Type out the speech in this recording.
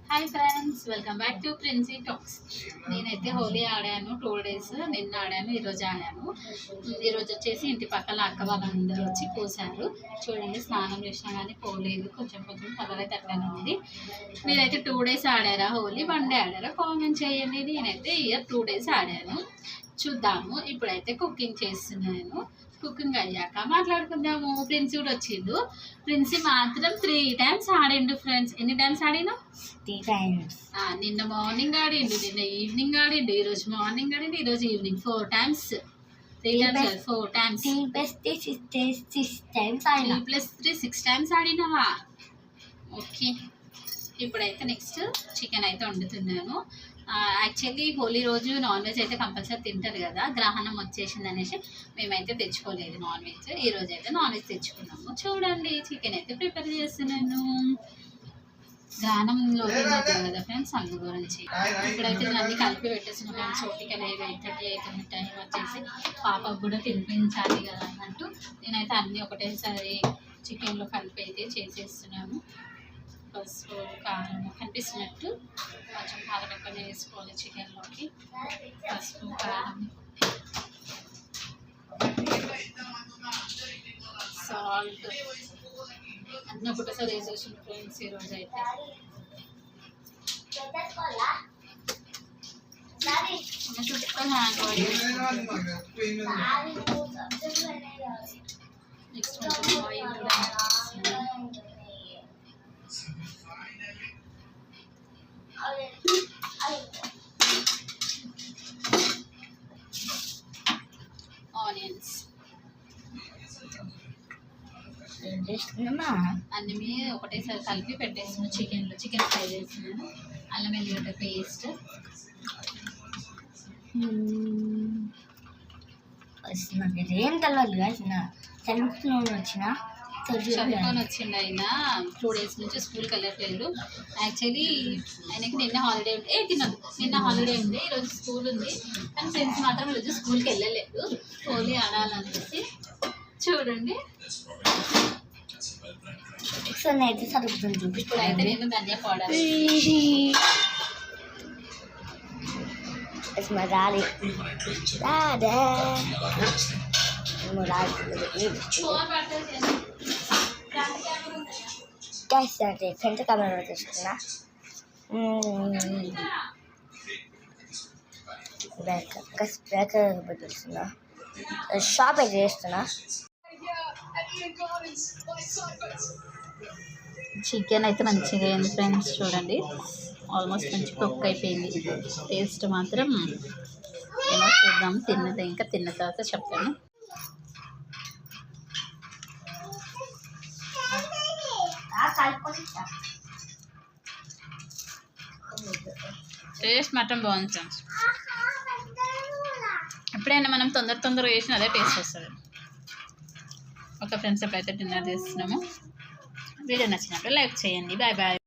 Hi friends, welcome back to Princy Talks. నేనైతే హోలీ ఆడాను 2 days. నిన్న ఆడాను, ఈరోజు ఆడాను. ఈరోజు వచ్చేసి ఇంటి పక్కల అక్క వాళ్ళందరూ వచ్చి పోసారు. చూడండి, స్నానం చేసినా కానీ పోలేదు. కొంచెం కలర్ అయితే అట్లనే ఉంది. మీరైతే 2 days ఆడారా హోలీ, 1 day ఆడారా? కామెంట్ చేయండి. నేనైతే 2 days ఆడాను. చూద్దాము. ఇప్పుడైతే కుకింగ్ చేస్తున్నాను. కుకింగ్ అయ్యాక మాట్లాడుకుందాము. ప్రిన్సీ కూడా వచ్చిండు. ప్రిన్సీ మాత్రం 3 times ఆడిండు ఫ్రెండ్స్. ఎన్ని టైమ్స్ ఆడినా? 3 times. నిన్న మార్నింగ్ ఆడిండు, నిన్న ఈవినింగ్ ఆడిండు, ఈరోజు మార్నింగ్ ఆడిండు, ఈరోజు evening 4 times. 3 times 4 times. 3 + 3 6 times ఆడినా. 3 + 3 6 times ఆడినావా? ఓకే. ఇప్పుడైతే నెక్స్ట్ చికెన్ అయితే వండుతున్నాను. యాక్చువల్లీ హోలీ రోజు నాన్ వెజ్ అయితే కంపల్సరీ తింటారు కదా. గ్రహణం వచ్చేసింది అనేసి మేమైతే తెచ్చుకోలేదు నాన్ వెజ్. ఈరోజు అయితే నాన్ వెజ్ తెచ్చుకున్నాము. చూడండి, చికెన్ అయితే ప్రిపేర్ చేస్తున్నాను. గ్రహణంలో కదా ఫ్రెండ్స్, అందు గురించి. ఇప్పుడైతే అన్నీ కలిపి పెట్టేసిన ఫ్రెండ్స్. ఓపికలు 8:30 అవుతుంది టైం వచ్చేసి. పాపకు కూడా తినిపించాలి కదా అన్నట్టు నేనైతే అన్నీ ఒకటేసారి చికెన్లో కలిపి అయితే చేసేస్తున్నాను. పసుపు, కారం కనిపిస్తున్నట్టు కొంచెం కారం వేసుకోవాలి చికెన్లోకి. పసుపు, కారం, సాల్ట్ అన్నీ ఒకటేసారి వేసేసిన ఫ్రెండ్స్. ఈరోజు అయితే చుట్టూ హ్యాండ్ నెక్స్ట్ కొంచెం ఆయిల్ కూడా ఆనియన్స్ అన్ని ఒకటేసారి కలిపి పెట్టేస్తున్నాను. చికెన్ ఫ్రై చేస్తున్నాను. అల్లం వెల్లిగడ్డ పేస్ట్, ఏం తెలియదు వచ్చిన చదువుకొని వచ్చిండు. ఆయన 2 days నుంచి స్కూల్కి వెళ్ళట్లేదు. యాక్చువల్లీ ఆయనకి నిన్న హాలిడే ఉంటే తినదు. నిన్న హాలిడే ఉంది, ఈరోజు స్కూల్ ఉంది. కానీ ఫ్రెండ్స్ మాత్రం ఈరోజు స్కూల్కి వెళ్ళలేదు. హోలీ ఆడాలనేసి. చూడండి, ఇప్పుడైతే నేను ధనియా పౌడర్ ఫ్రెండ్ కెమెరా తీసుకున్నా. తెలుస్తున్నా షాప్ అయితే చేస్తున్నా. చికెన్ అయితే మంచిగా అయింది ఫ్రెండ్స్. చూడండి, ఆల్మోస్ట్ మంచిగా కుక్ అయిపోయింది. టేస్ట్ మాత్రం ఏమో చూద్దాం. ఇంకా తిన్న తర్వాత చెప్తాను. టేస్ట్ మాత్రం బాగుంది ఫ్రెండ్స్. ఎప్పుడైనా మనం తొందరగా చేసిన అదే టేస్ట్ వస్తుంది. ఓకే ఫ్రెండ్స్, ఎప్పుడైతే డిన్నర్ చేస్తున్నాము. వీడియో నచ్చినప్పుడు లైక్ చేయండి. Bye bye.